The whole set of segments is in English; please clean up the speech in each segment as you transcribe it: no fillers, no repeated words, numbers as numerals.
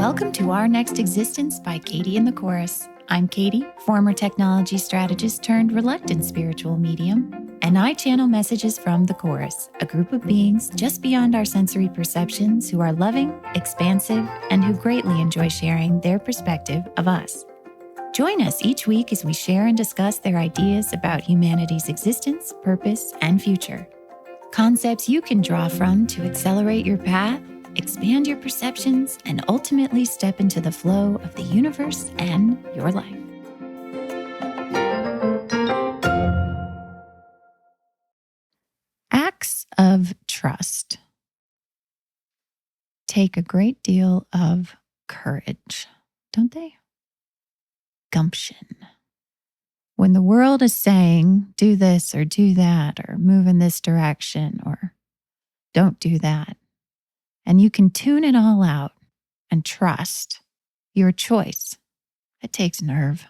Welcome to Our Next Existence by Katie and the Chorus. I'm Katie, former technology strategist turned reluctant spiritual medium, and I channel messages from the Chorus, a group of beings just beyond our sensory perceptions who are loving, expansive, and who greatly enjoy sharing their perspective of us. Join us each week as we share and discuss their ideas about humanity's existence, purpose, and future. Concepts you can draw from to accelerate your path, expand your perceptions, and ultimately step into the flow of the universe and your life. Acts of trust take a great deal of courage, don't they? Gumption. When the world is saying, do this or do that, or move in this direction, or don't do that, and you can tune it all out and trust your choice, it takes nerve.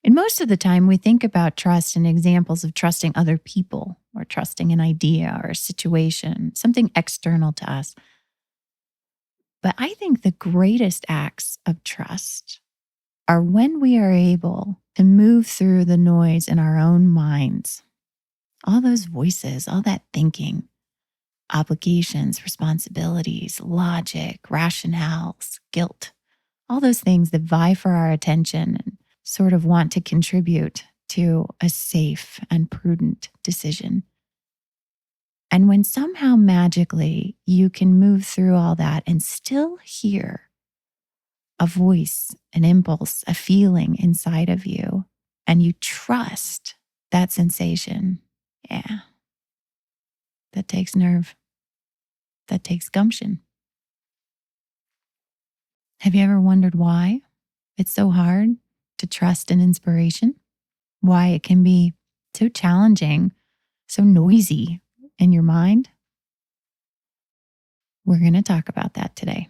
And most of the time, we think about trust in examples of trusting other people or trusting an idea or a situation, something external to us. But I think the greatest acts of trust are when we are able to move through the noise in our own minds, all those voices, all that thinking, obligations, responsibilities, logic, rationales, guilt, all those things that vie for our attention and sort of want to contribute to a safe and prudent decision. And when somehow magically you can move through all that and still hear a voice, an impulse, a feeling inside of you, and you trust that sensation, that takes nerve. That takes gumption. Have you ever wondered why it's so hard to trust an inspiration? Why it can be so challenging, so noisy in your mind? We're going to talk about that today.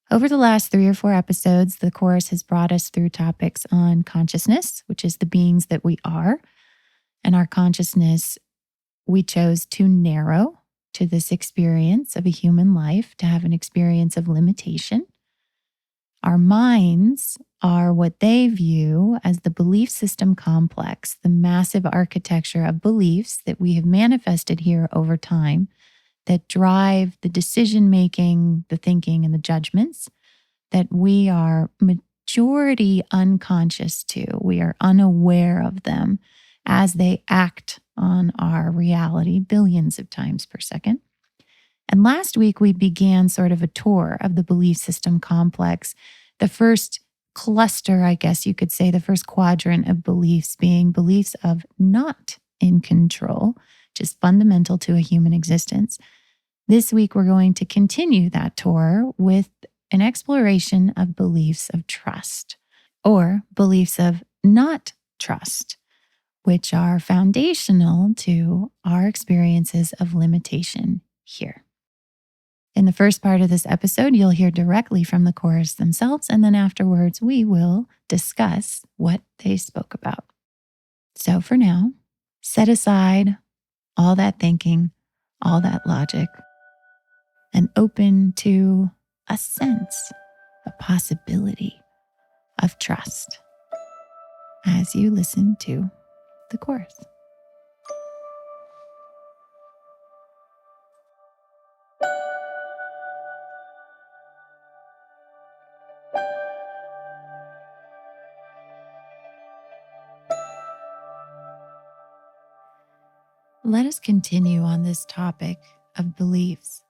Over the last 3 or 4 episodes, the Chorus has brought us through topics on consciousness, which is the beings that we are. And our consciousness, we chose to narrow to this experience of a human life, to have an experience of limitation. Our minds are what they view as the belief system complex, the massive architecture of beliefs that we have manifested here over time that drive the decision-making, the thinking, and the judgments that we are majority unconscious to. We are unaware of them as they act on our reality billions of times per second. And last week, we began sort of a tour of the belief system complex. The first cluster, I guess you could say, the first quadrant of beliefs being beliefs of not in control, which is fundamental to a human existence. This week, we're going to continue that tour with an exploration of beliefs of trust or beliefs of not trust, which are foundational to our experiences of limitation here. In the first part of this episode, you'll hear directly from the Chorus themselves, and then afterwards, we will discuss what they spoke about. So for now, set aside all that thinking, all that logic, and open to a sense, a possibility of trust as you listen to the Chorus. Let us continue on this topic of beliefs.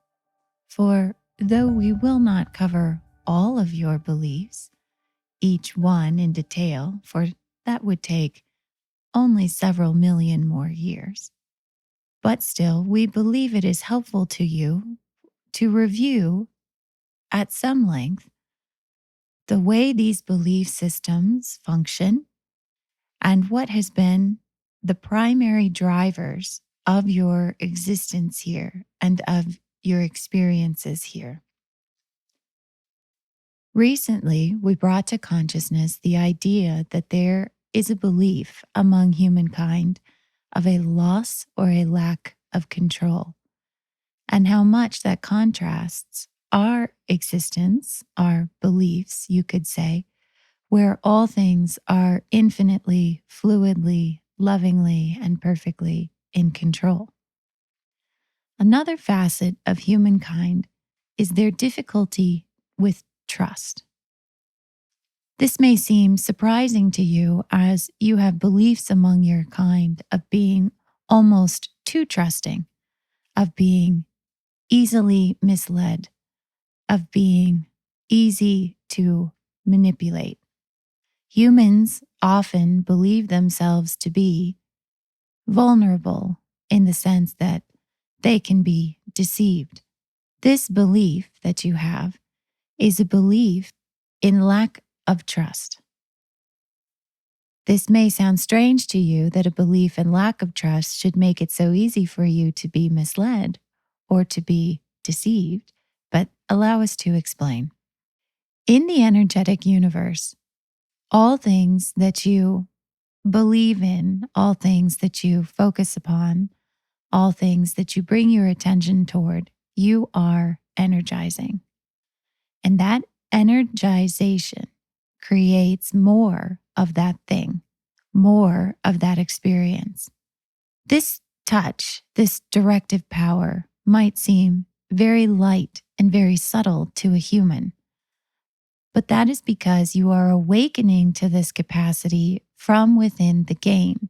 For though we will not cover all of your beliefs, each one in detail, for that would take only several million more years, but still we believe it is helpful to you to review at some length the way these belief systems function and what has been the primary drivers of your existence here and of your experiences here. Recently, we brought to consciousness the idea that there is a belief among humankind of a loss or a lack of control, and how much that contrasts our existence, our beliefs, you could say, where all things are infinitely, fluidly, lovingly, and perfectly in control. Another facet of humankind is their difficulty with trust. This may seem surprising to you as you have beliefs among your kind of being almost too trusting, of being easily misled, of being easy to manipulate. Humans often believe themselves to be vulnerable in the sense that they can be deceived. This belief that you have is a belief in lack of trust. This may sound strange to you that a belief in lack of trust should make it so easy for you to be misled or to be deceived, but allow us to explain. In the energetic universe, all things that you believe in, all things that you focus upon, all things that you bring your attention toward, you are energizing. And that energization creates more of that thing, more of that experience. This touch, this directive power might seem very light and very subtle to a human. But that is because you are awakening to this capacity from within the game,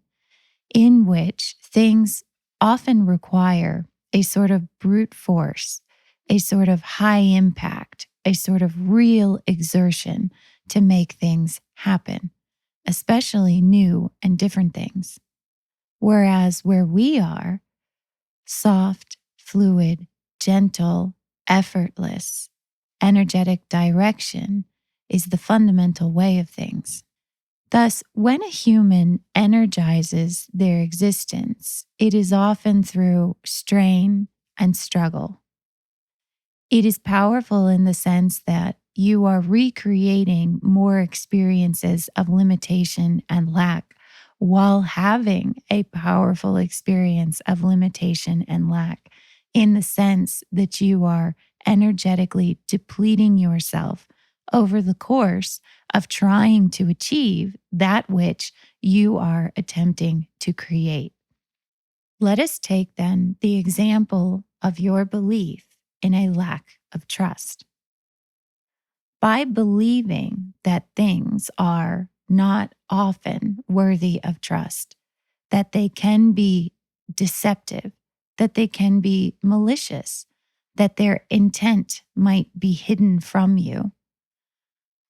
in which things often require a sort of brute force, a sort of high impact, a sort of real exertion to make things happen, especially new and different things. Whereas where we are, soft, fluid, gentle, effortless, energetic direction is the fundamental way of things. Thus, when a human energizes their existence, it is often through strain and struggle. It is powerful in the sense that you are recreating more experiences of limitation and lack while having a powerful experience of limitation and lack, in the sense that you are energetically depleting yourself over the course of trying to achieve that which you are attempting to create. Let us take then the example of your belief in a lack of trust. By believing that things are not often worthy of trust, that they can be deceptive, that they can be malicious, that their intent might be hidden from you,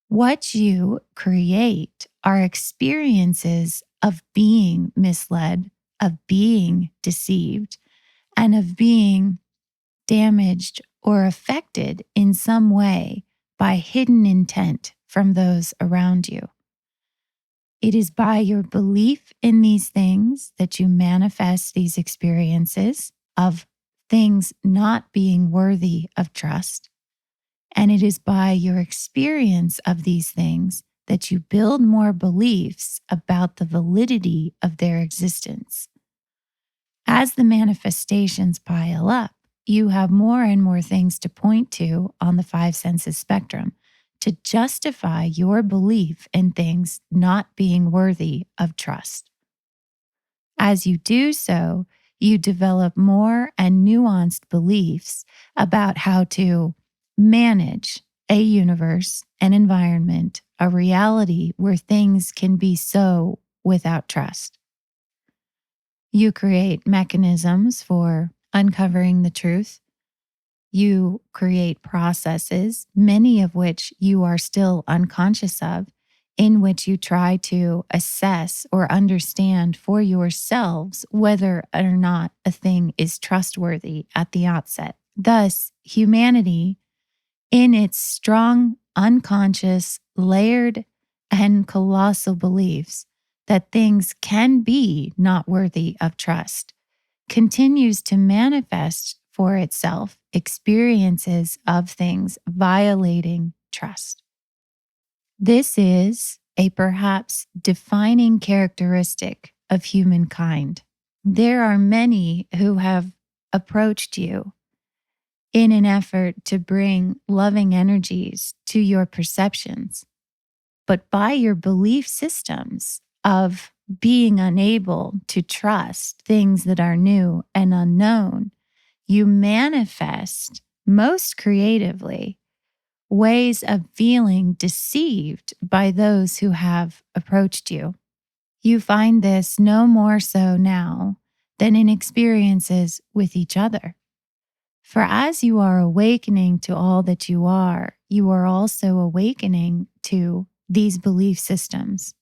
what you create are experiences of being misled, of being deceived, and of being damaged or affected in some way by hidden intent from those around you. It is by your belief in these things that you manifest these experiences of things not being worthy of trust. And it is by your experience of these things that you build more beliefs about the validity of their existence. As the manifestations pile up, you have more and more things to point to on the five senses spectrum to justify your belief in things not being worthy of trust. As you do so, you develop more and nuanced beliefs about how to manage a universe, an environment, a reality where things can be so without trust. You create mechanisms for uncovering the truth. You create processes, many of which you are still unconscious of, in which you try to assess or understand for yourselves whether or not a thing is trustworthy at the outset. Thus, humanity, in its strong, unconscious, layered, and colossal beliefs that things can be not worthy of trust, continues to manifest for itself experiences of things violating trust. This is a perhaps defining characteristic of humankind. There are many who have approached you in an effort to bring loving energies to your perceptions. But by your belief systems of being unable to trust things that are new and unknown, you manifest most creatively ways of feeling deceived by those who have approached you. You find this no more so now than in experiences with each other. For as you are awakening to all that you are also awakening to these belief systems.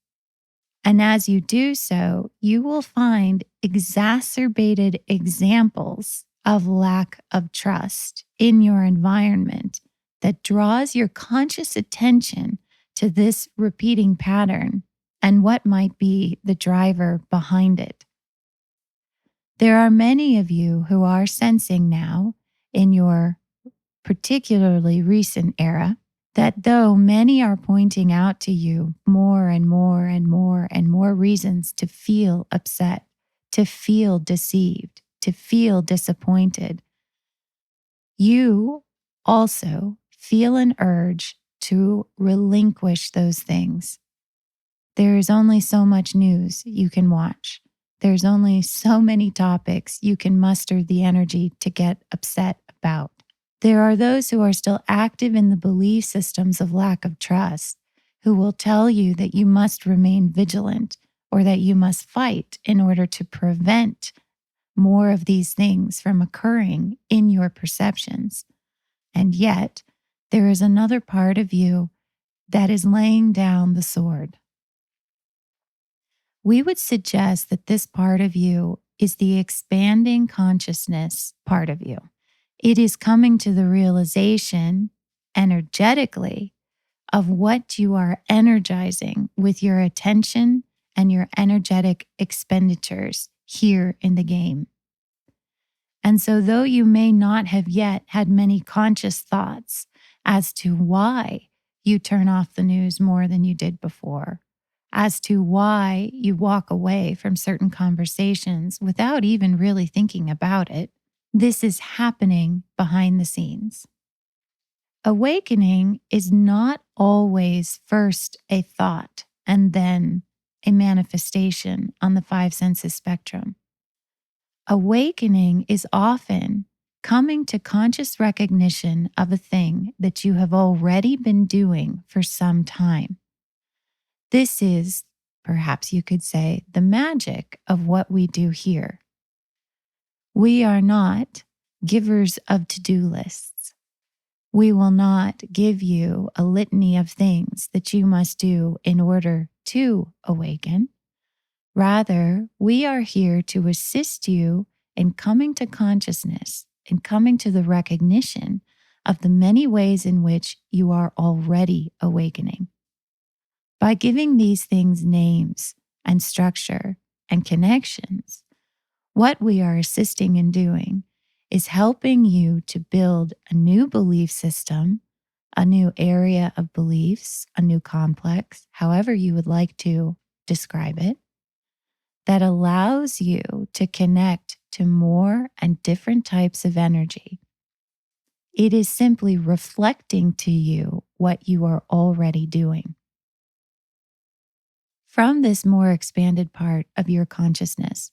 And as you do so, you will find exacerbated examples of lack of trust in your environment that draws your conscious attention to this repeating pattern and what might be the driver behind it. There are many of you who are sensing now in your particularly recent era that though many are pointing out to you more and more and more and more reasons to feel upset, to feel deceived, to feel disappointed, you also feel an urge to relinquish those things. There is only so much news you can watch. There's only so many topics you can muster the energy to get upset about. There are those who are still active in the belief systems of lack of trust, who will tell you that you must remain vigilant or that you must fight in order to prevent more of these things from occurring in your perceptions. And yet, there is another part of you that is laying down the sword. We would suggest that this part of you is the expanding consciousness part of you. It is coming to the realization energetically of what you are energizing with your attention and your energetic expenditures here in the game. And so, though you may not have yet had many conscious thoughts as to why you turn off the news more than you did before, as to why you walk away from certain conversations without even really thinking about it, this is happening behind the scenes. Awakening is not always first a thought and then a manifestation on the five senses spectrum. Awakening is often coming to conscious recognition of a thing that you have already been doing for some time. This is, perhaps you could say, the magic of what we do here. We are not givers of to-do lists. We will not give you a litany of things that you must do in order to awaken. Rather, we are here to assist you in coming to consciousness and coming to the recognition of the many ways in which you are already awakening. By giving these things names and structure and connections, what we are assisting in doing is helping you to build a new belief system, a new area of beliefs, a new complex, however you would like to describe it, that allows you to connect to more and different types of energy. It is simply reflecting to you what you are already doing. From this more expanded part of your consciousness,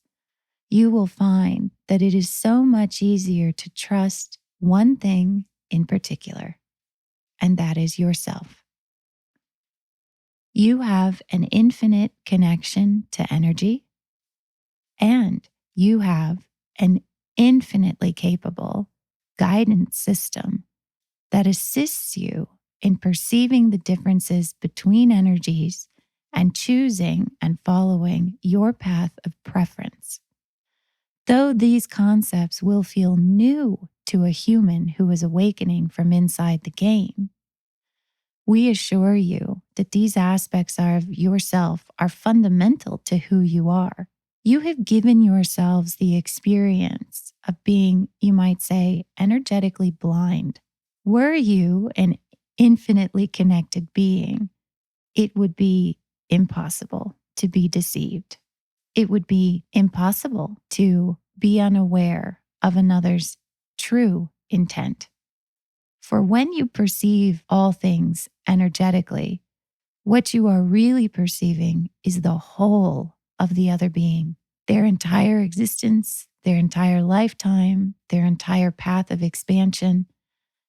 you will find that it is so much easier to trust one thing in particular, and that is yourself. You have an infinite connection to energy, and you have an infinitely capable guidance system that assists you in perceiving the differences between energies and choosing and following your path of preference. Though these concepts will feel new to a human who is awakening from inside the game, we assure you that these aspects of yourself are fundamental to who you are. You have given yourselves the experience of being, you might say, energetically blind. Were you an infinitely connected being, it would be impossible to be deceived. It would be impossible to be unaware of another's true intent. For when you perceive all things energetically, what you are really perceiving is the whole of the other being, their entire existence, their entire lifetime, their entire path of expansion.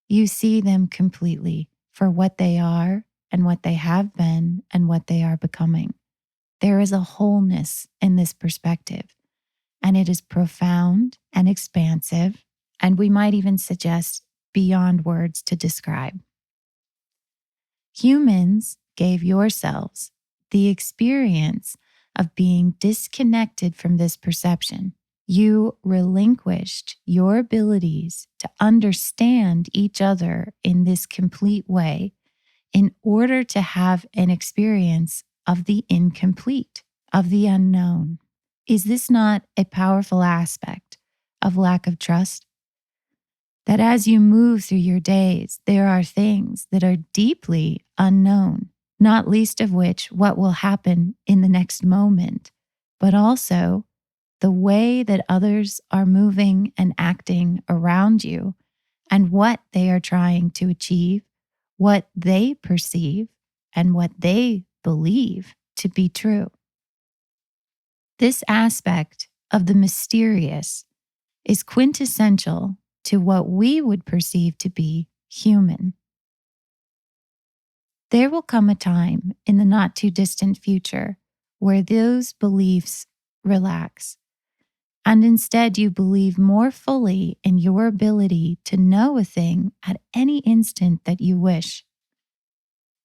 You see them completely for what they are and what they have been and what they are becoming. There is a wholeness in this perspective, and it is profound and expansive, and we might even suggest beyond words to describe. Humans gave yourselves the experience of being disconnected from this perception. You relinquished your abilities to understand each other in this complete way in order to have an experience of the incomplete, of the unknown. Is this not a powerful aspect of lack of trust? That as you move through your days, there are things that are deeply unknown, not least of which what will happen in the next moment, but also the way that others are moving and acting around you and what they are trying to achieve, what they perceive, and what they believe to be true. This aspect of the mysterious is quintessential to what we would perceive to be human. There will come a time in the not too distant future where those beliefs relax, and instead you believe more fully in your ability to know a thing at any instant that you wish.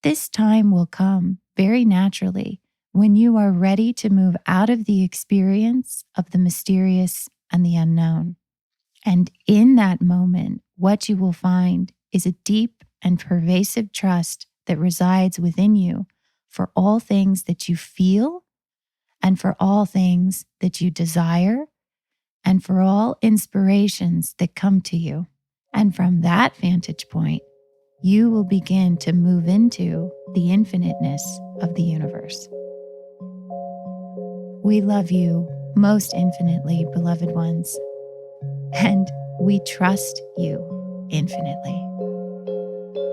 This time will come very naturally when you are ready to move out of the experience of the mysterious and the unknown. And in that moment, what you will find is a deep and pervasive trust that resides within you for all things that you feel and for all things that you desire and for all inspirations that come to you. And from that vantage point, you will begin to move into the infiniteness of the universe. We love you most infinitely, beloved ones. And we trust you infinitely.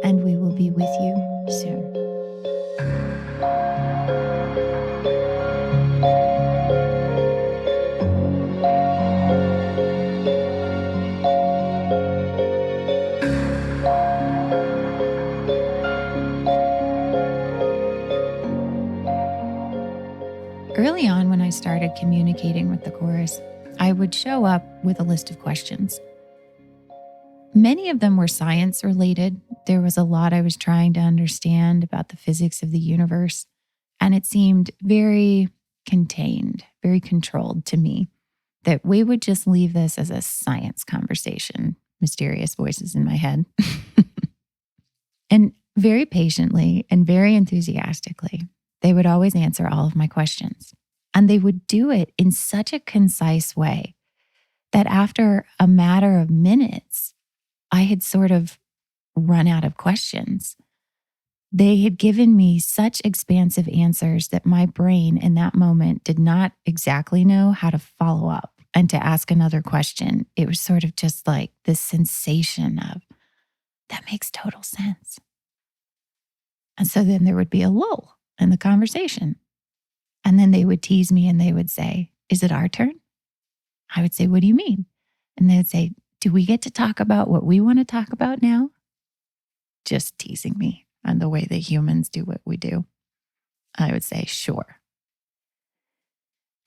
And we will be with you soon. Early on, when I started communicating with the chorus, I would show up with a list of questions. Many of them were science related. There was a lot I was trying to understand about the physics of the universe, and it seemed very contained, very controlled to me that we would just leave this as a science conversation. Mysterious voices in my head. And very patiently and very enthusiastically, they would always answer all of my questions. And they would do it in such a concise way that after a matter of minutes, I had sort of run out of questions. They had given me such expansive answers that my brain in that moment did not exactly know how to follow up and to ask another question. It was sort of just like this sensation of, that makes total sense. And so then there would be a lull in the conversation. And then they would tease me and they would say, is it our turn? I would say, what do you mean? And they would say, do we get to talk about what we want to talk about now? Just teasing me on the way that humans do what we do. I would say, sure.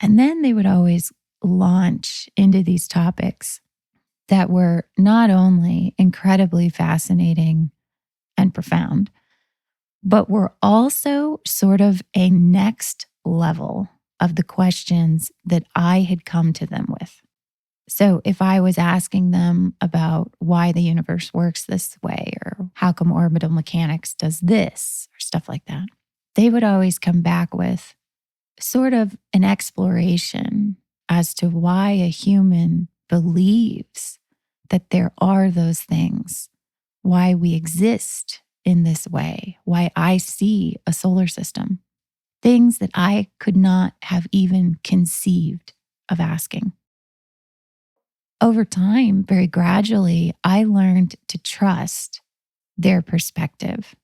And then they would always launch into these topics that were not only incredibly fascinating and profound, but were also sort of a next level of the questions that I had come to them with. So if I was asking them about why the universe works this way, or how come orbital mechanics does this, or stuff like that, they would always come back with sort of an exploration as to why a human believes that there are those things, why we exist in this way, why I see a solar system, things that I could not have even conceived of asking. Over time, very gradually, I learned to trust their perspective.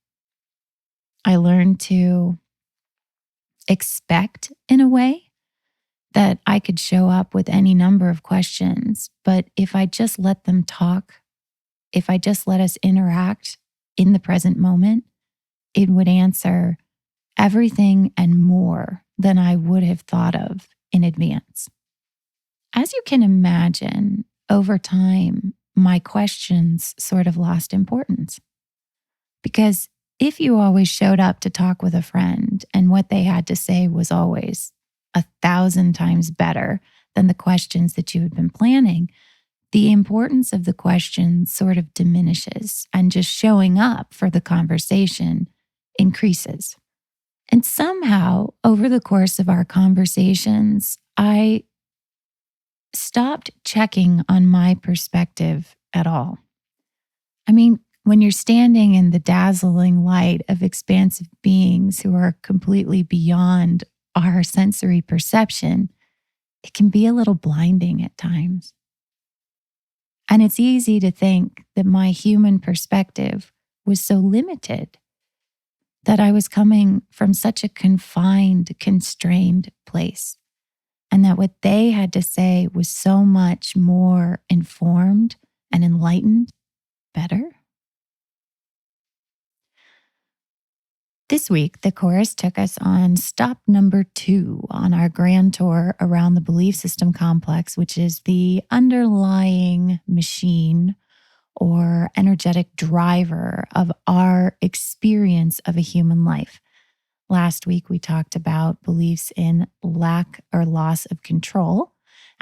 I learned to expect in a way that I could show up with any number of questions, but if I just let them talk, if I just let us interact in the present moment, it would answer everything and more than I would have thought of in advance. As you can imagine, over time, my questions sort of lost importance. Because if you always showed up to talk with a friend and what they had to say was always 1,000 times better than the questions that you had been planning, the importance of the question sort of diminishes and just showing up for the conversation increases. And somehow, over the course of our conversations, I stopped checking on my perspective at all. I mean, when you're standing in the dazzling light of expansive beings who are completely beyond our sensory perception, it can be a little blinding at times. And it's easy to think that my human perspective was so limited, that I was coming from such a confined, constrained place, and that what they had to say was so much more informed and enlightened, better. This week, the chorus took us on stop number 2 on our grand tour around the belief system complex, which is the underlying machine or energetic driver of our experience of a human life. Last week, we talked about beliefs in lack or loss of control.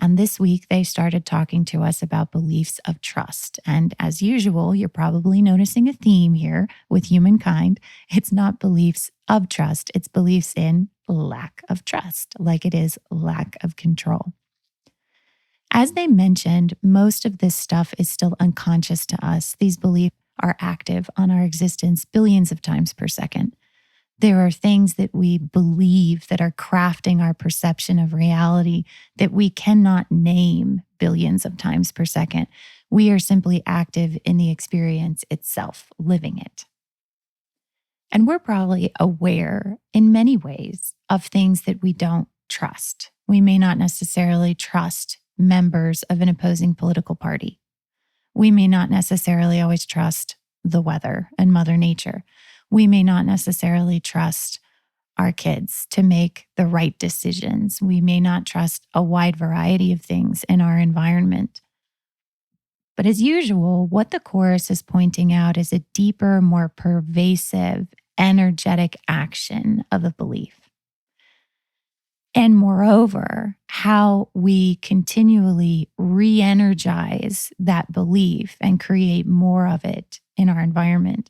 And this week, they started talking to us about beliefs of trust. And as usual, you're probably noticing a theme here with humankind. It's not beliefs of trust, it's beliefs in lack of trust, like it is lack of control. As they mentioned, most of this stuff is still unconscious to us. These beliefs are active on our existence billions of times per second. There are things that we believe that are crafting our perception of reality that we cannot name billions of times per second. We are simply active in the experience itself, living it. And we're probably aware in many ways of things that we don't trust. We may not necessarily trust members of an opposing political party. We may not necessarily always trust the weather and Mother Nature. We may not necessarily trust our kids to make the right decisions. We may not trust a wide variety of things in our environment. But as usual, what the chorus is pointing out is a deeper, more pervasive, energetic action of a belief. And moreover, how we continually re-energize that belief and create more of it in our environment.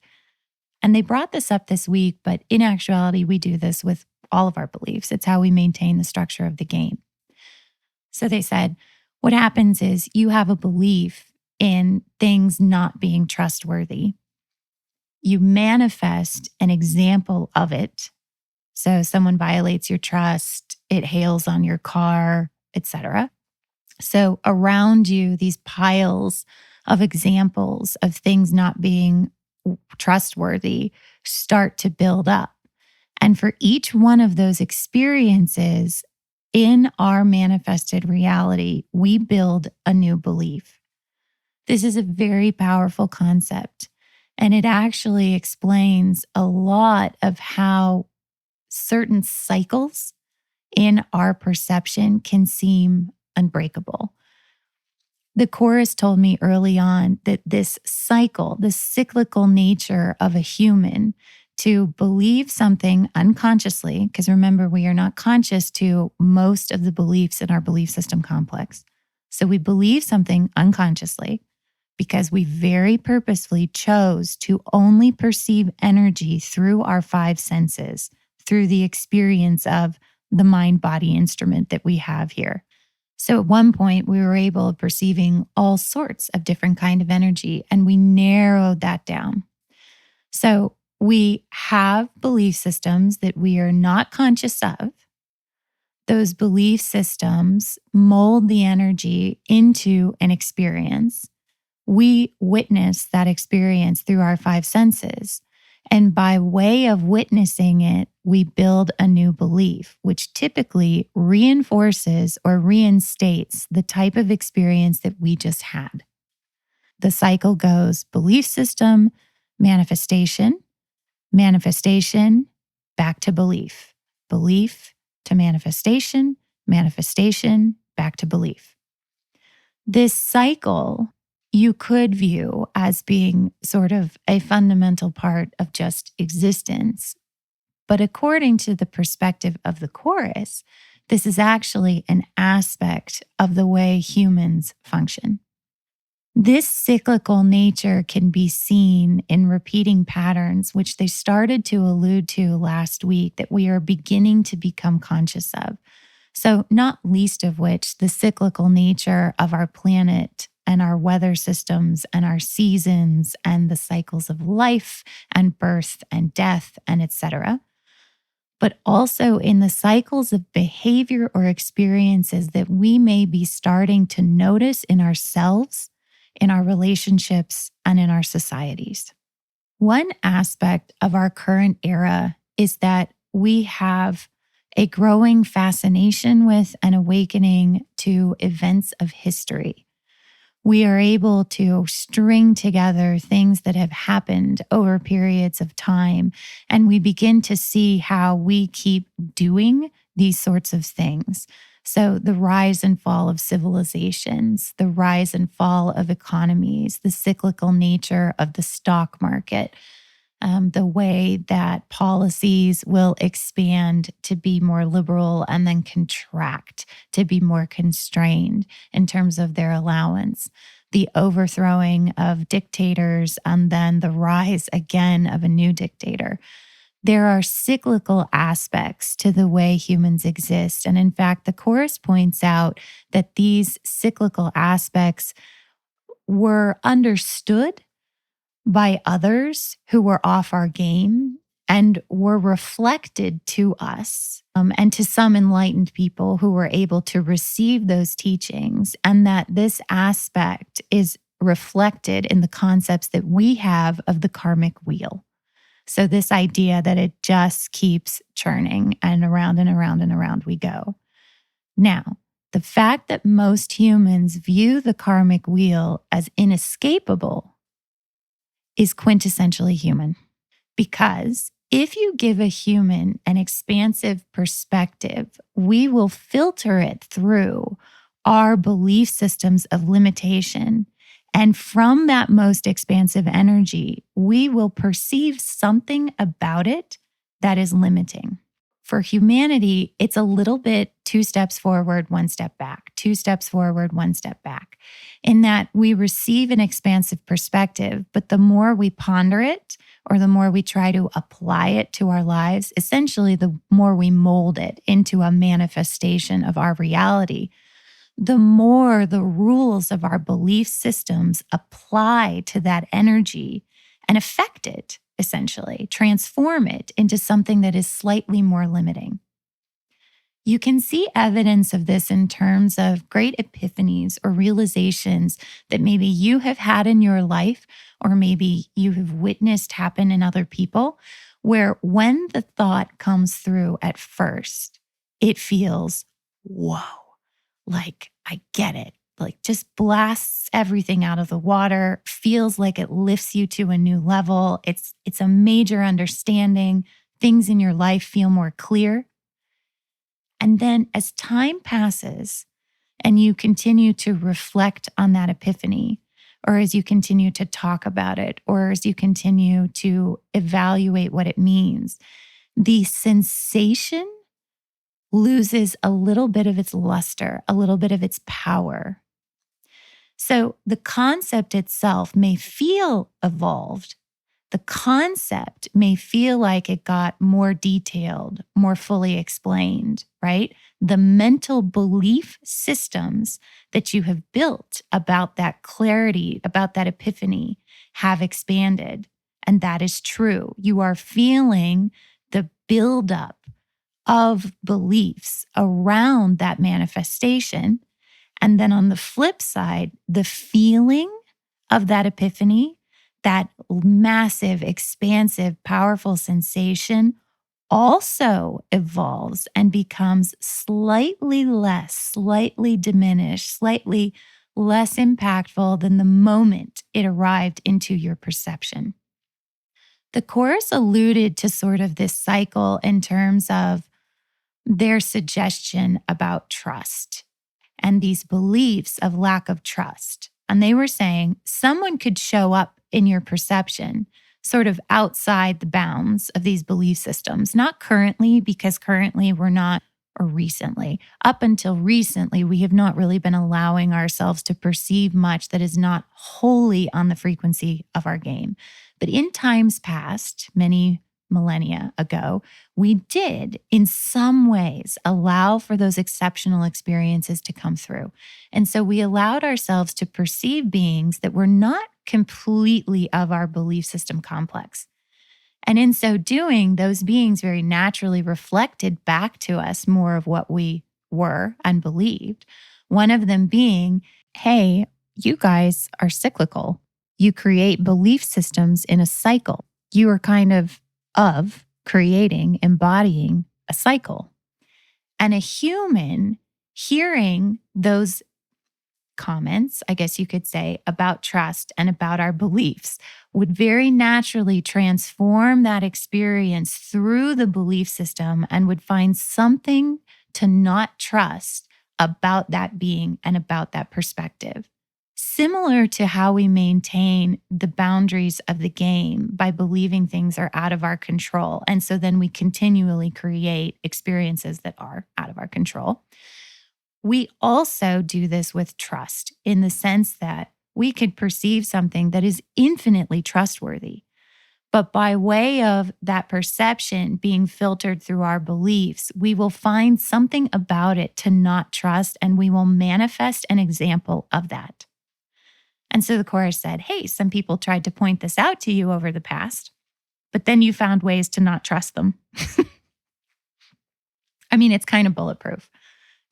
And they brought this up this week, but in actuality, we do this with all of our beliefs. It's how we maintain the structure of the game. So they said, what happens is you have a belief in things not being trustworthy. You manifest an example of it. So someone violates your trust, it hails on your car, etc. So around you, these piles of examples of things not being trustworthy start to build up. And for each one of those experiences in our manifested reality, we build a new belief. This is a very powerful concept, and it actually explains a lot of how certain cycles in our perception can seem unbreakable. The chorus told me early on that this cycle, the cyclical nature of a human to believe something unconsciously, because remember, we are not conscious to most of the beliefs in our belief system complex. So we believe something unconsciously because we very purposefully chose to only perceive energy through our 5 senses, through the experience of the mind-body instrument that we have here. So at one point, we were able of perceiving all sorts of different kind of energy, and we narrowed that down. So we have belief systems that we are not conscious of. Those belief systems mold the energy into an experience. we witness that experience through our five senses. And by way of witnessing it, we build a new belief, which typically reinforces or reinstates the type of experience that we just had. The cycle goes belief system, manifestation, manifestation, back to belief, belief to manifestation, manifestation, back to belief. This cycle you could view as being sort of a fundamental part of just existence. But according to the perspective of the chorus, this is actually an aspect of the way humans function. This cyclical nature can be seen in repeating patterns, which they started to allude to last week, that we are beginning to become conscious of. So, not least of which, the cyclical nature of our planet and our weather systems and our seasons and the cycles of life and birth and death and etc. But also in the cycles of behavior or experiences that we may be starting to notice in ourselves, in our relationships, and in our societies. One aspect of our current era is that we have a growing fascination with and awakening to events of history. We are able to string together things that have happened over periods of time, and we begin to see how we keep doing these sorts of things. So, the rise and fall of civilizations, the rise and fall of economies, the cyclical nature of the stock market, the way that policies will expand to be more liberal and then contract to be more constrained in terms of their allowance, the overthrowing of dictators, and then the rise again of a new dictator. There are cyclical aspects to the way humans exist. And in fact, the chorus points out that these cyclical aspects were understood by others who were off our game and were reflected to us and to some enlightened people who were able to receive those teachings, and that this aspect is reflected in the concepts that we have of the karmic wheel. So this idea that it just keeps churning and around and around and around we go. Now, the fact that most humans view the karmic wheel as inescapable is quintessentially human. Because if you give a human an expansive perspective, we will filter it through our belief systems of limitation. And from that most expansive energy, we will perceive something about it that is limiting. For humanity, it's a little bit 2 steps forward, 1 step back, 2 steps forward, 1 step back, in that we receive an expansive perspective, but the more we ponder it or the more we try to apply it to our lives, essentially the more we mold it into a manifestation of our reality, the more the rules of our belief systems apply to that energy and affect it, essentially, transform it into something that is slightly more limiting. You can see evidence of this in terms of great epiphanies or realizations that maybe you have had in your life, or maybe you have witnessed happen in other people, where when the thought comes through at first, it feels, whoa, like I get it. Like just blasts everything out of the water, feels like it lifts you to a new level. It's a major understanding. Things in your life feel more clear. And then as time passes and you continue to reflect on that epiphany, or as you continue to talk about it, or as you continue to evaluate what it means, the sensation loses a little bit of its luster, a little bit of its power. So the concept itself may feel evolved. The concept may feel like it got more detailed, more fully explained, right? The mental belief systems that you have built about that clarity, about that epiphany, have expanded. And that is true. You are feeling the buildup of beliefs around that manifestation. And then on the flip side, the feeling of that epiphany, that massive, expansive, powerful sensation also evolves and becomes slightly less, slightly diminished, slightly less impactful than the moment it arrived into your perception. The Course alluded to sort of this cycle in terms of their suggestion about trust and these beliefs of lack of trust. And they were saying someone could show up in your perception sort of outside the bounds of these belief systems, not currently, because currently we're not, or recently, up until recently, we have not really been allowing ourselves to perceive much that is not wholly on the frequency of our game. But in times past, many millennia ago, we did in some ways allow for those exceptional experiences to come through. And so we allowed ourselves to perceive beings that were not completely of our belief system complex. And in so doing, those beings very naturally reflected back to us more of what we were and believed. One of them being, hey, you guys are cyclical. You create belief systems in a cycle. You are kind of creating, embodying a cycle. And a human hearing those comments, I guess you could say, about trust and about our beliefs would very naturally transform that experience through the belief system and would find something to not trust about that being and about that perspective. Similar to how we maintain the boundaries of the game by believing things are out of our control. And so then we continually create experiences that are out of our control. We also do this with trust in the sense that we could perceive something that is infinitely trustworthy. But by way of that perception being filtered through our beliefs, we will find something about it to not trust, and we will manifest an example of that. And so the Course said, hey, some people tried to point this out to you over the past, but then you found ways to not trust them. I mean, it's kind of bulletproof.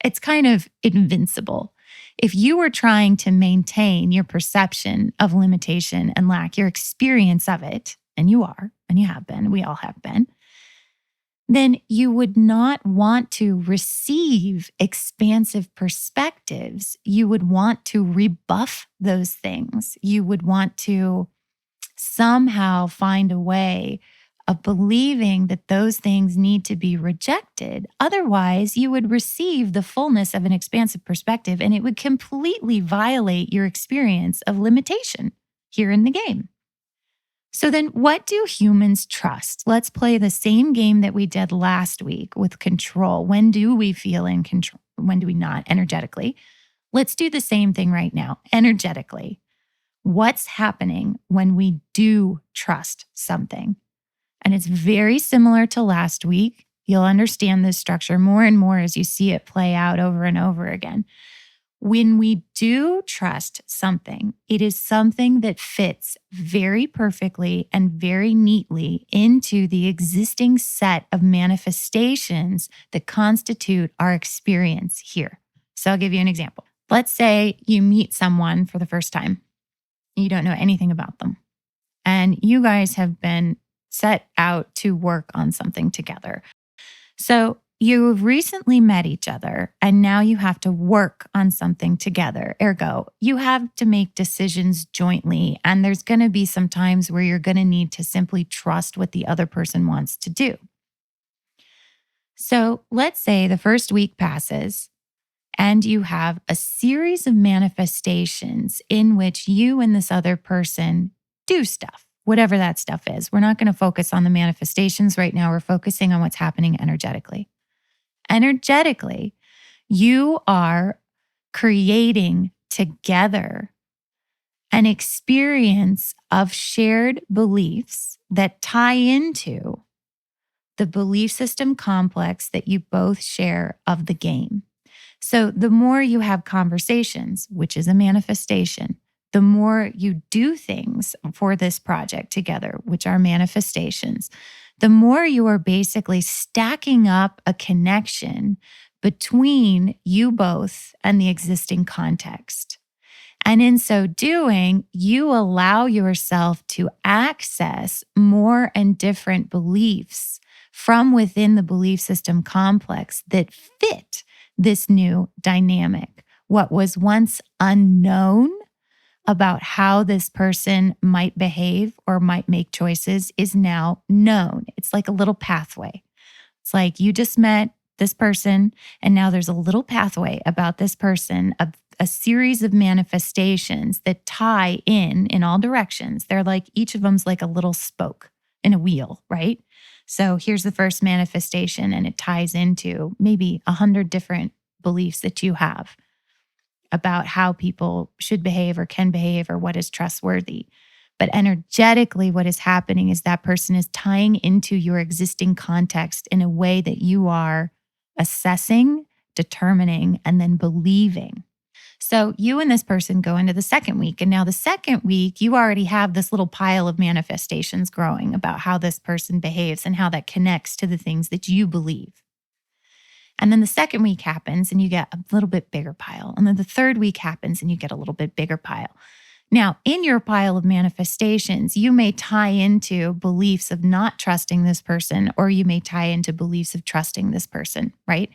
It's kind of invincible. If you were trying to maintain your perception of limitation and lack, your experience of it, and you are, and you have been, we all have been, then you would not want to receive expansive perspectives. You would want to rebuff those things. You would want to somehow find a way of believing that those things need to be rejected. Otherwise, you would receive the fullness of an expansive perspective, and it would completely violate your experience of limitation here in the game. So then what do humans trust? Let's play the same game that we did last week with control. When do we feel in control? When do we not energetically? Let's do the same thing right now, energetically. What's happening when we do trust something? And it's very similar to last week. You'll understand this structure more and more as you see it play out over and over again. When we do trust something, it is something that fits very perfectly and very neatly into the existing set of manifestations that constitute our experience here. So I'll give you an example. Let's say you meet someone for the first time. You don't know anything about them. And you guys have been set out to work on something together. So you've recently met each other and now you have to work on something together. Ergo, you have to make decisions jointly. And there's going to be some times where you're going to need to simply trust what the other person wants to do. So let's say the first week passes and you have a series of manifestations in which you and this other person do stuff, whatever that stuff is. We're not going to focus on the manifestations right now. We're focusing on what's happening energetically. Energetically, you are creating together an experience of shared beliefs that tie into the belief system complex that you both share of the game. So the more you have conversations, which is a manifestation, the more you do things for this project together, which are manifestations, the more you are basically stacking up a connection between you both and the existing context. And in so doing, you allow yourself to access more and different beliefs from within the belief system complex that fit this new dynamic. What was once unknown about how this person might behave or might make choices is now known. It's like a little pathway. It's like you just met this person, and now there's a little pathway about this person, a series of manifestations that tie in all directions. They're like, each of them's like a little spoke in a wheel, right? So here's the first manifestation, and it ties into maybe 100 different beliefs that you have about how people should behave or can behave or what is trustworthy. But energetically, what is happening is that person is tying into your existing context in a way that you are assessing, determining, and then believing. So you and this person go into the second week. And now the second week, you already have this little pile of manifestations growing about how this person behaves and how that connects to the things that you believe. And then the second week happens and you get a little bit bigger pile. And then the third week happens and you get a little bit bigger pile. Now, in your pile of manifestations, you may tie into beliefs of not trusting this person, or you may tie into beliefs of trusting this person, right?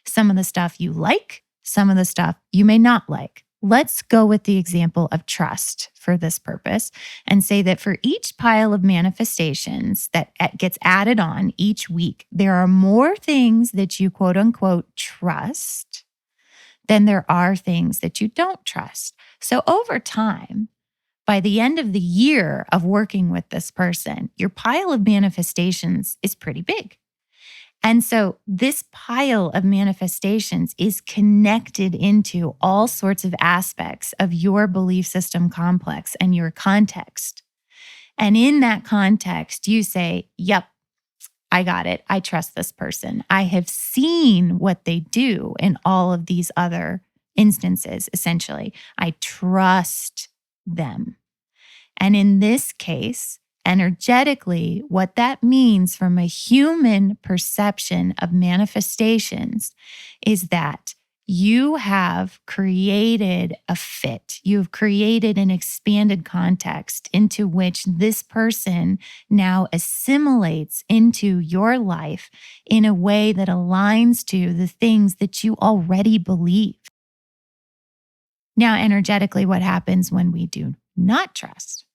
Some of the stuff you like, some of the stuff you may not like. Let's go with the example of trust for this purpose and say that for each pile of manifestations that gets added on each week, there are more things that you quote unquote trust than there are things that you don't trust. So over time, by the end of the year of working with this person, your pile of manifestations is pretty big. And so this pile of manifestations is connected into all sorts of aspects of your belief system complex and your context. And in that context, you say, yep, I got it. I trust this person. I have seen what they do in all of these other instances, essentially. I trust them. And in this case, energetically, what that means from a human perception of manifestations is that you have created a fit. You've created an expanded context into which this person now assimilates into your life in a way that aligns to the things that you already believe. Now, energetically, what happens when we do not trust?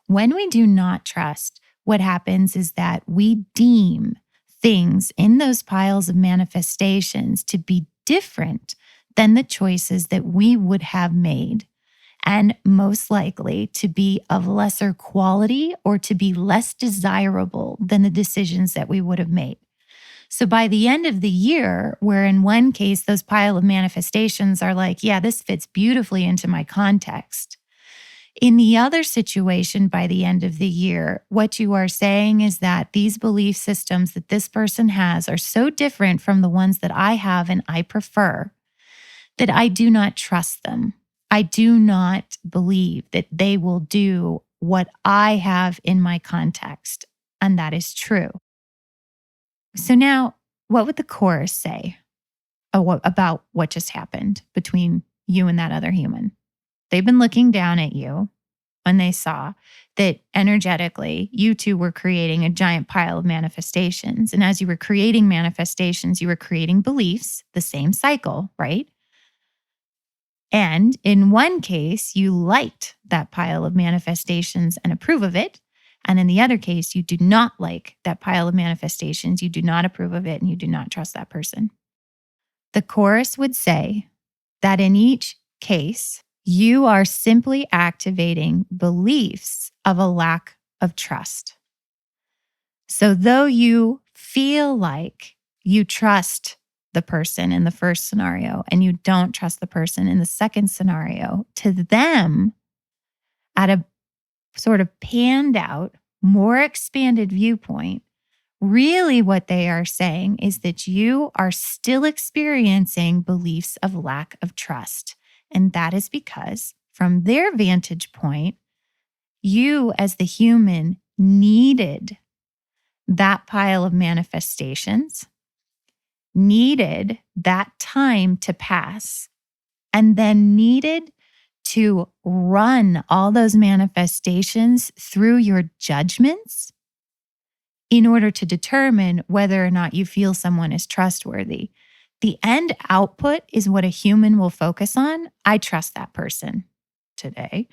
When we do not trust, what happens is that we deem things in those piles of manifestations to be different than the choices that we would have made, and most likely to be of lesser quality or to be less desirable than the decisions that we would have made. So by the end of the year, where in one case, those pile of manifestations are like, yeah, this fits beautifully into my context. In the other situation, by the end of the year, what you are saying is that these belief systems that this person has are so different from the ones that I have and I prefer that I do not trust them. I do not believe that they will do what I have in my context. And that is true. So now, what would the chorus say about what just happened between you and that other human? They've been looking down at you when they saw that energetically you two were creating a giant pile of manifestations. And as you were creating manifestations, you were creating beliefs, the same cycle, right? And in one case, you liked that pile of manifestations and approve of it. And in the other case, you do not like that pile of manifestations. You do not approve of it and you do not trust that person. The chorus would say that in each case, you are simply activating beliefs of a lack of trust. So though you feel like you trust the person in the first scenario and you don't trust the person in the second scenario, to them, at a sort of panned out, more expanded viewpoint, really what they are saying is that you are still experiencing beliefs of lack of trust. And that is because from their vantage point, you as the human needed that pile of manifestations, needed that time to pass, and then needed to run all those manifestations through your judgments in order to determine whether or not you feel someone is trustworthy. The end output is what a human will focus on. I trust that person today.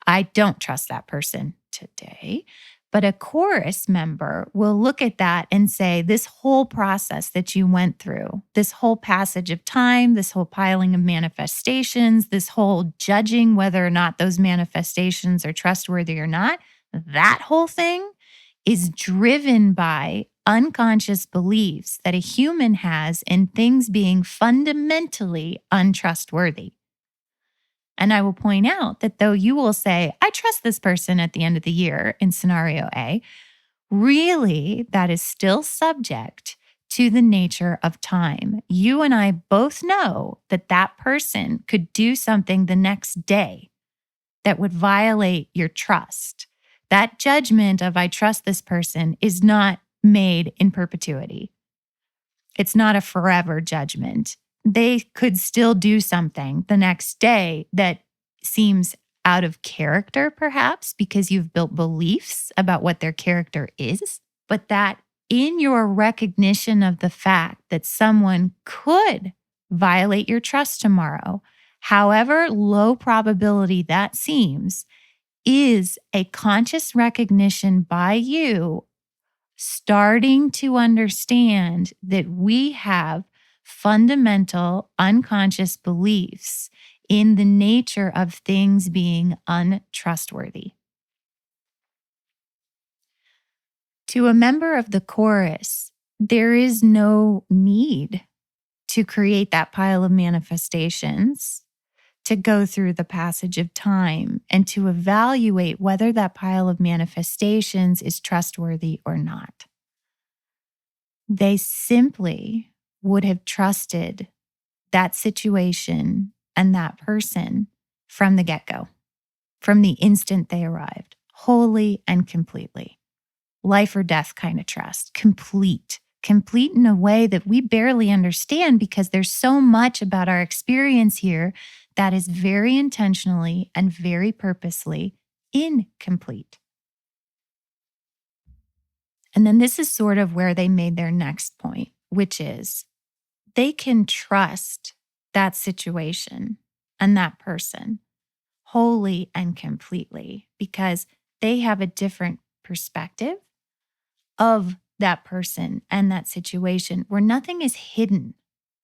I don't trust that person today. But a chorus member will look at that and say, this whole process that you went through, this whole passage of time, this whole piling of manifestations, this whole judging whether or not those manifestations are trustworthy or not, that whole thing is driven by unconscious beliefs that a human has in things being fundamentally untrustworthy. And I will point out that though you will say, I trust this person at the end of the year in scenario A, really that is still subject to the nature of time. You and I both know that that person could do something the next day that would violate your trust. That judgment of I trust this person is not made in perpetuity. It's not a forever judgment. They could still do something the next day that seems out of character, perhaps, because you've built beliefs about what their character is, but that in your recognition of the fact that someone could violate your trust tomorrow, however low probability that seems, is a conscious recognition by you starting to understand that we have fundamental unconscious beliefs in the nature of things being untrustworthy. To a member of the chorus, there is no need to create that pile of manifestations, to go through the passage of time, and to evaluate whether that pile of manifestations is trustworthy or not. They simply would have trusted that situation and that person from the get-go, from the instant they arrived, wholly and completely. Life or death kind of trust, complete in a way that we barely understand because there's so much about our experience here that is very intentionally and very purposely incomplete. And then this is sort of where they made their next point, which is they can trust that situation and that person wholly and completely because they have a different perspective of that person and that situation where nothing is hidden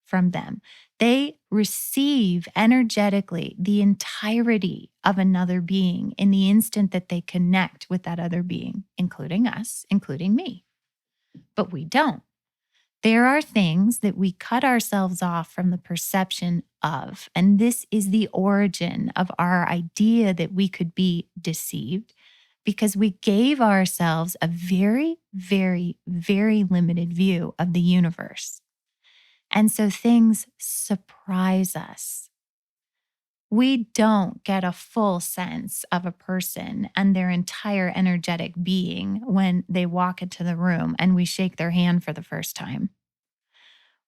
from them. They receive energetically the entirety of another being in the instant that they connect with that other being, including us, including me. But we don't. There are things that we cut ourselves off from the perception of, and this is the origin of our idea that we could be deceived because we gave ourselves a very, very, very limited view of the universe. And so things surprise us. We don't get a full sense of a person and their entire energetic being when they walk into the room and we shake their hand for the first time.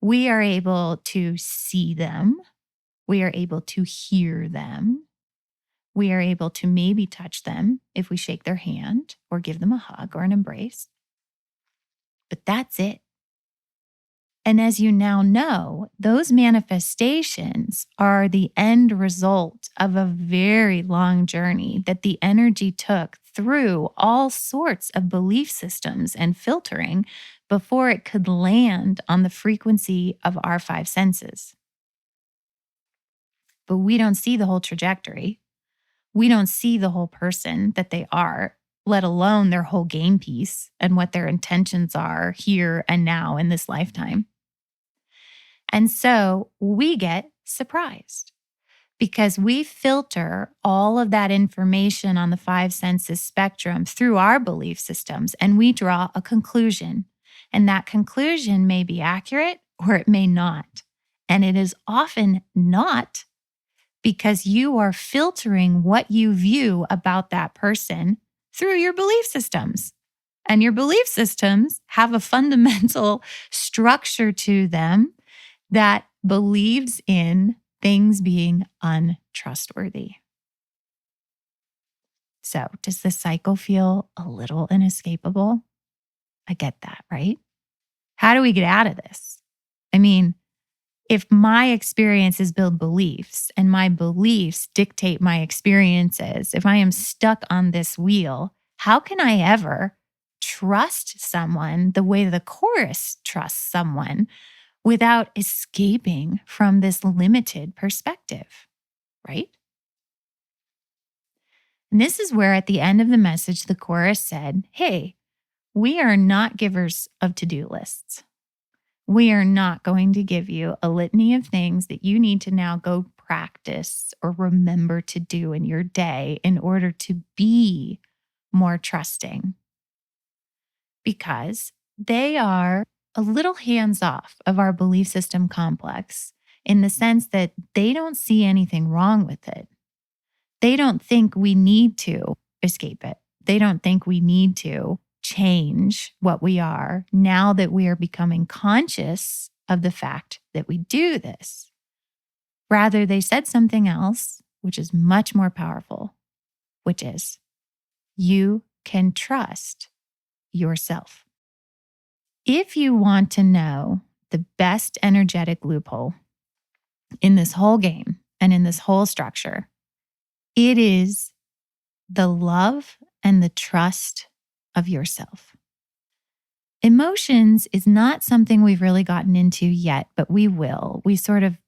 We are able to see them. We are able to hear them. We are able to maybe touch them if we shake their hand or give them a hug or an embrace. But that's it. And as you now know, those manifestations are the end result of a very long journey that the energy took through all sorts of belief systems and filtering before it could land on the frequency of our five senses. But we don't see the whole trajectory. We don't see the whole person that they are, let alone their whole game piece and what their intentions are here and now in this lifetime. And so we get surprised because we filter all of that information on the five senses spectrum through our belief systems and we draw a conclusion. And that conclusion may be accurate or it may not. And it is often not because you are filtering what you view about that person through your belief systems. And your belief systems have a fundamental structure to them that believes in things being untrustworthy. So, does the cycle feel a little inescapable? I get that, right? How do we get out of this? I mean, if my experiences build beliefs and my beliefs dictate my experiences, if I am stuck on this wheel, how can I ever trust someone the way the chorus trusts someone without escaping from this limited perspective, right? And this is where at the end of the message, the chorus said, hey, we are not givers of to do lists. We are not going to give you a litany of things that you need to now go practice or remember to do in your day in order to be more trusting, because they are a little hands off of our belief system complex in the sense that they don't see anything wrong with it. They don't think we need to escape it. They don't think we need to change what we are now that we are becoming conscious of the fact that we do this. Rather, they said something else, which is much more powerful, which is you can trust yourself. If you want to know the best energetic loophole in this whole game and in this whole structure, it is the love and the trust of yourself. Emotions is not something we've really gotten into yet, but we will. We sort of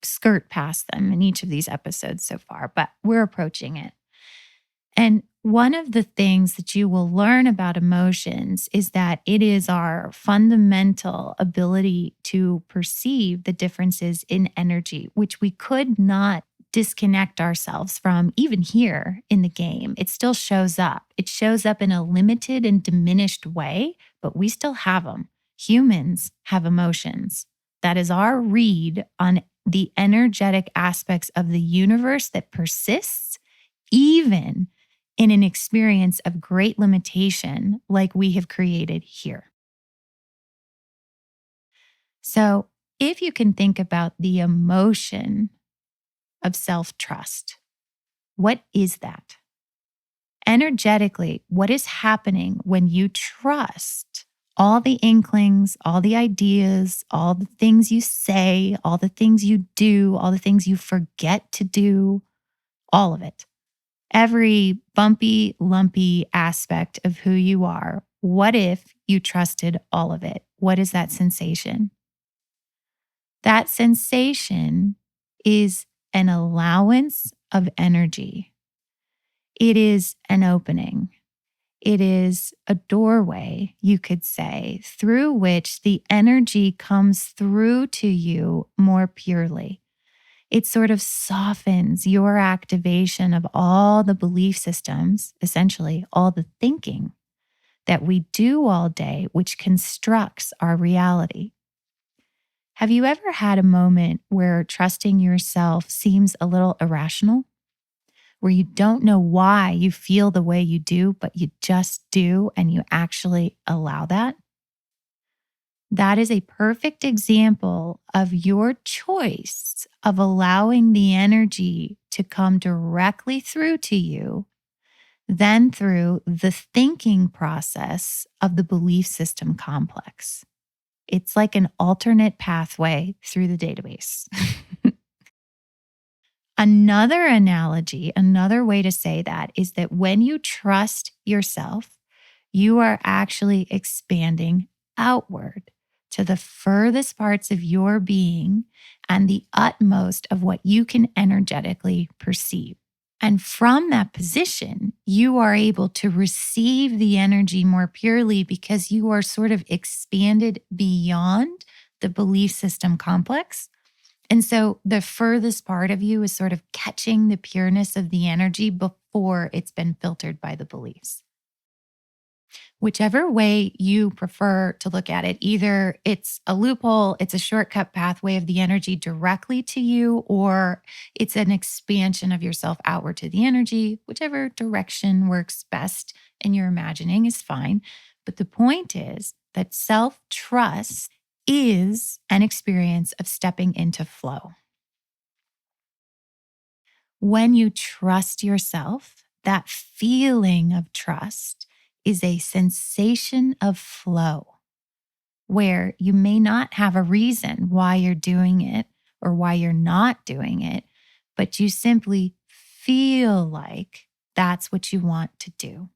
skirt past them in each of these episodes so far, but we're approaching it. And one of the things that you will learn about emotions is that it is our fundamental ability to perceive the differences in energy, which we could not disconnect ourselves from even here in the game. It still shows up. It shows up in a limited and diminished way, but we still have them. Humans have emotions. That is our read on the energetic aspects of the universe that persists even in an experience of great limitation like we have created here. So, if you can think about the emotion of self-trust, what is that? Energetically, what is happening when you trust all the inklings, all the ideas, all the things you say, all the things you do, all the things you forget to do, all of it? Every bumpy, lumpy aspect of who you are. What if you trusted all of it? What is that sensation? That sensation is an allowance of energy. It is an opening. It is a doorway, you could say, through which the energy comes through to you more purely. It sort of softens your activation of all the belief systems, essentially all the thinking that we do all day, which constructs our reality. Have you ever had a moment where trusting yourself seems a little irrational? Where you don't know why you feel the way you do, but you just do and you actually allow that? That is a perfect example of your choice of allowing the energy to come directly through to you, then through the thinking process of the belief system complex. It's like an alternate pathway through the database. Another analogy, another way to say that is that when you trust yourself, you are actually expanding outward to the furthest parts of your being and the utmost of what you can energetically perceive. And from that position, you are able to receive the energy more purely because you are sort of expanded beyond the belief system complex. And so the furthest part of you is sort of catching the pureness of the energy before it's been filtered by the beliefs. Whichever way you prefer to look at it, either it's a loophole, it's a shortcut pathway of the energy directly to you, or it's an expansion of yourself outward to the energy, whichever direction works best in your imagining is fine. But the point is that self-trust is an experience of stepping into flow. When you trust yourself, that feeling of trust is a sensation of flow where you may not have a reason why you're doing it or why you're not doing it, but you simply feel like that's what you want to do.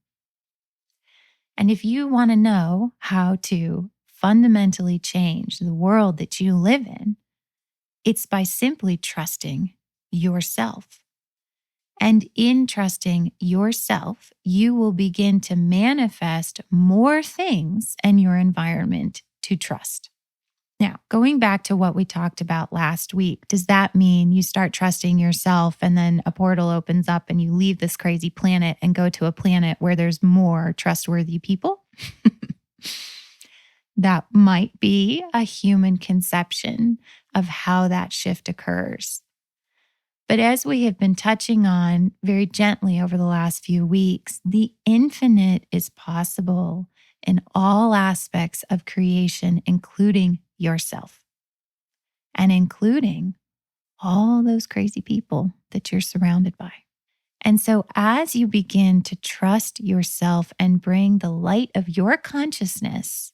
And if you want to know how to fundamentally change the world that you live in, it's by simply trusting yourself. And in trusting yourself, you will begin to manifest more things in your environment to trust. Now, going back to what we talked about last week, does that mean you start trusting yourself and then a portal opens up and you leave this crazy planet and go to a planet where there's more trustworthy people? That might be a human conception of how that shift occurs. But as we have been touching on very gently over the last few weeks, the infinite is possible in all aspects of creation, including yourself and including all those crazy people that you're surrounded by. And so, as you begin to trust yourself and bring the light of your consciousness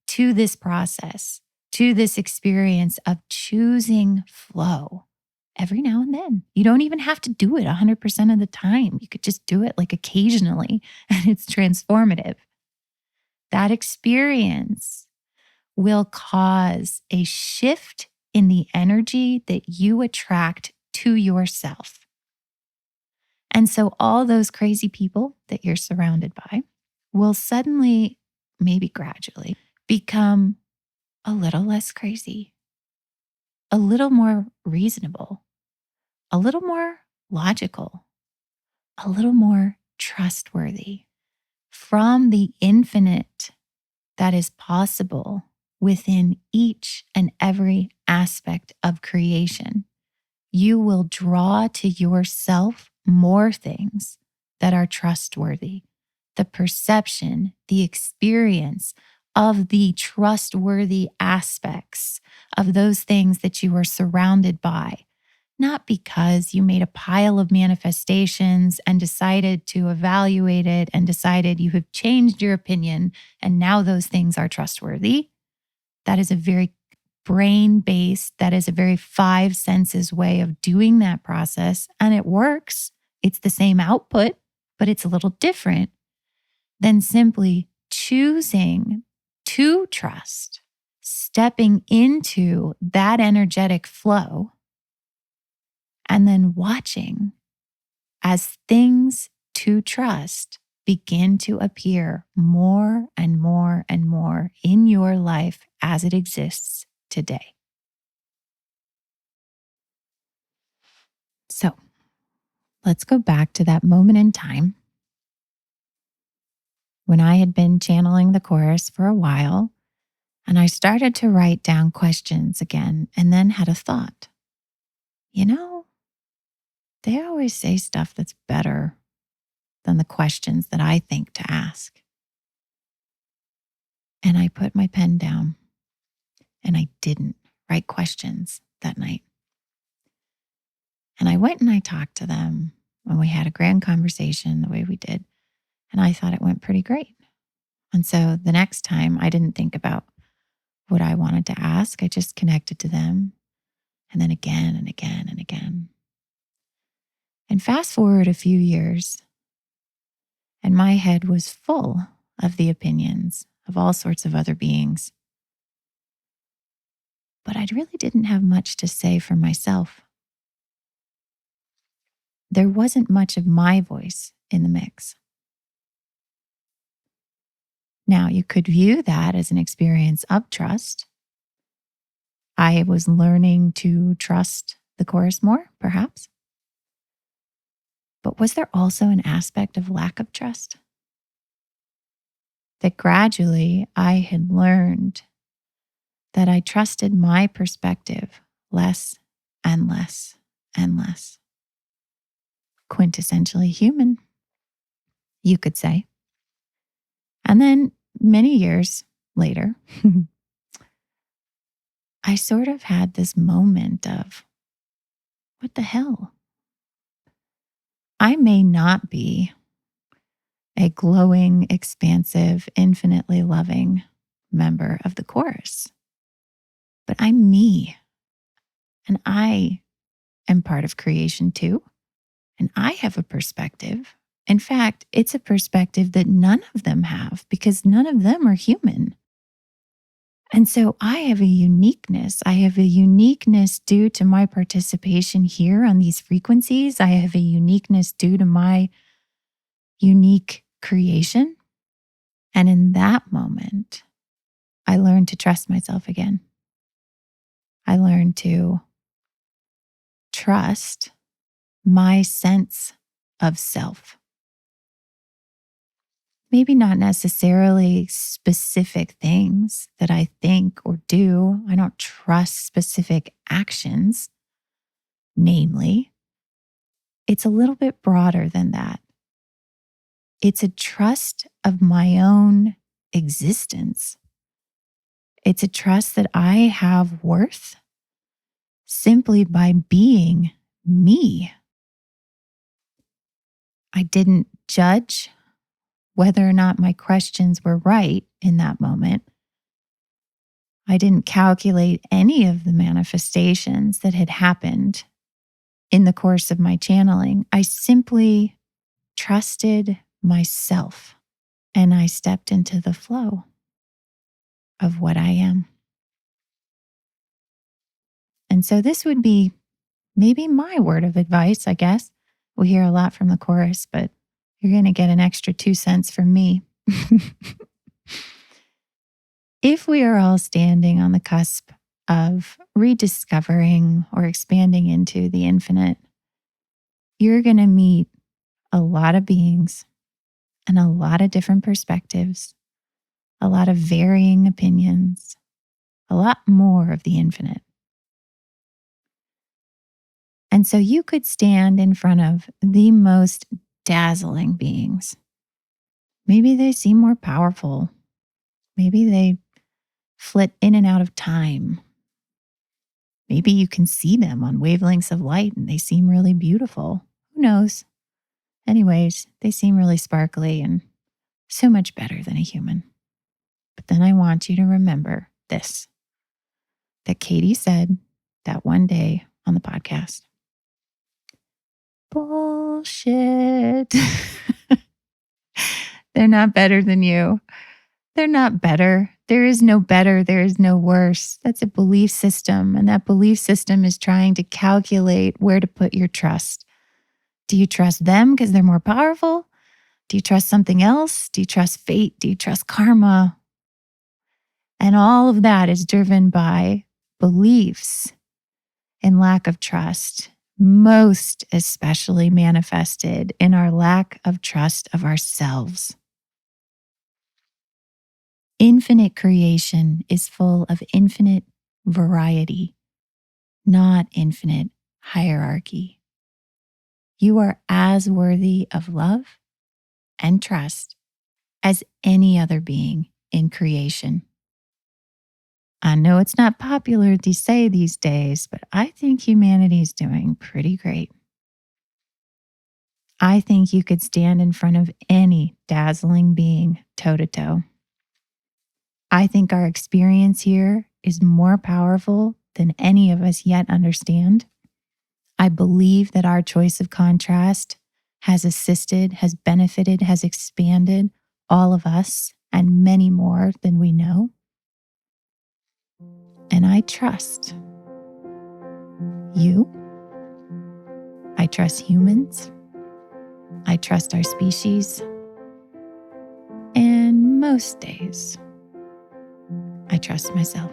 to this process, to this experience of choosing flow every now and then. You don't even have to do it 100% of the time. You could just do it like occasionally, and it's transformative. That experience will cause a shift in the energy that you attract to yourself. And so all those crazy people that you're surrounded by will suddenly, maybe gradually, become a little less crazy, a little more reasonable, a little more logical, a little more trustworthy from the infinite that is possible within each and every aspect of creation. You will draw to yourself more things that are trustworthy. The perception, the experience of the trustworthy aspects of those things that you are surrounded by, not because you made a pile of manifestations and decided to evaluate it and decided you have changed your opinion and now those things are trustworthy. That is a very brain-based, that is a very five senses way of doing that process. And it works. It's the same output, but it's a little different than simply choosing to trust, stepping into that energetic flow, and then watching as things to trust begin to appear more and more and more in your life as it exists today. So let's go back to that moment in time when I had been channeling the chorus for a while, and I started to write down questions again and then had a thought. You know, they always say stuff that's better than the questions that I think to ask. And I put my pen down and I didn't write questions that night. And I went and I talked to them when we had a grand conversation the way we did. And I thought it went pretty great. And so the next time I didn't think about what I wanted to ask. I just connected to them. And then again and again and again. And fast forward a few years, and my head was full of the opinions of all sorts of other beings. But I really didn't have much to say for myself. There wasn't much of my voice in the mix. Now, you could view that as an experience of trust. I was learning to trust the chorus more, perhaps. But was there also an aspect of lack of trust? That gradually I had learned that I trusted my perspective less and less and less. Quintessentially human, you could say. And then many years later, I sort of had this moment of, what the hell? I may not be a glowing, expansive, infinitely loving member of the chorus, but I'm me, and I am part of creation too. And I have a perspective. In fact, it's a perspective that none of them have because none of them are human. And so I have a uniqueness. I have a uniqueness due to my participation here on these frequencies. I have a uniqueness due to my unique creation. And in that moment, I learned to trust myself again. I learned to trust my sense of self. Maybe not necessarily specific things that I think or do. I don't trust specific actions. Namely, it's a little bit broader than that. It's a trust of my own existence. It's a trust that I have worth simply by being me. I didn't judge whether or not my questions were right in that moment. I didn't calculate any of the manifestations that had happened in the course of my channeling. I simply trusted myself and I stepped into the flow of what I am. And so this would be maybe my word of advice, I guess. We hear a lot from the chorus, but you're going to get an extra 2 cents from me. If we are all standing on the cusp of rediscovering or expanding into the infinite, you're going to meet a lot of beings and a lot of different perspectives, a lot of varying opinions, a lot more of the infinite. And so you could stand in front of the most dazzling beings. Maybe they seem more powerful. Maybe they flit in and out of time. Maybe you can see them on wavelengths of light and they seem really beautiful. Who knows? Anyways, they seem really sparkly and so much better than a human. But then I want you to remember this, that Katie said that one day on the podcast. Bullshit. They're not better than you. They're not better. There is no better. There is no worse. That's a belief system. And that belief system is trying to calculate where to put your trust. Do you trust them because they're more powerful? Do you trust something else? Do you trust fate? Do you trust karma? And all of that is driven by beliefs and lack of trust, most especially manifested in our lack of trust of ourselves. Infinite creation is full of infinite variety, not infinite hierarchy. You are as worthy of love and trust as any other being in creation. I know it's not popular to say these days, but I think humanity is doing pretty great. I think you could stand in front of any dazzling being toe to toe. I think our experience here is more powerful than any of us yet understand. I believe that our choice of contrast has assisted, has benefited, has expanded all of us and many more than we know. And I trust you. I trust humans. I trust our species. And most days, I trust myself.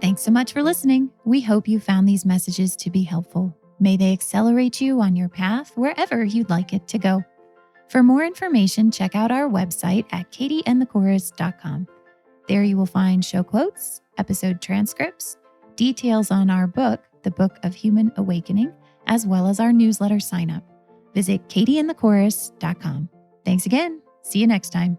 Thanks so much for listening. We hope you found these messages to be helpful. May they accelerate you on your path wherever you'd like it to go. For more information, check out our website at katieandthechorus.com. There you will find show quotes, episode transcripts, details on our book, The Book of Human Awakening, as well as our newsletter sign up. Visit katieandthechorus.com. Thanks again. See you next time.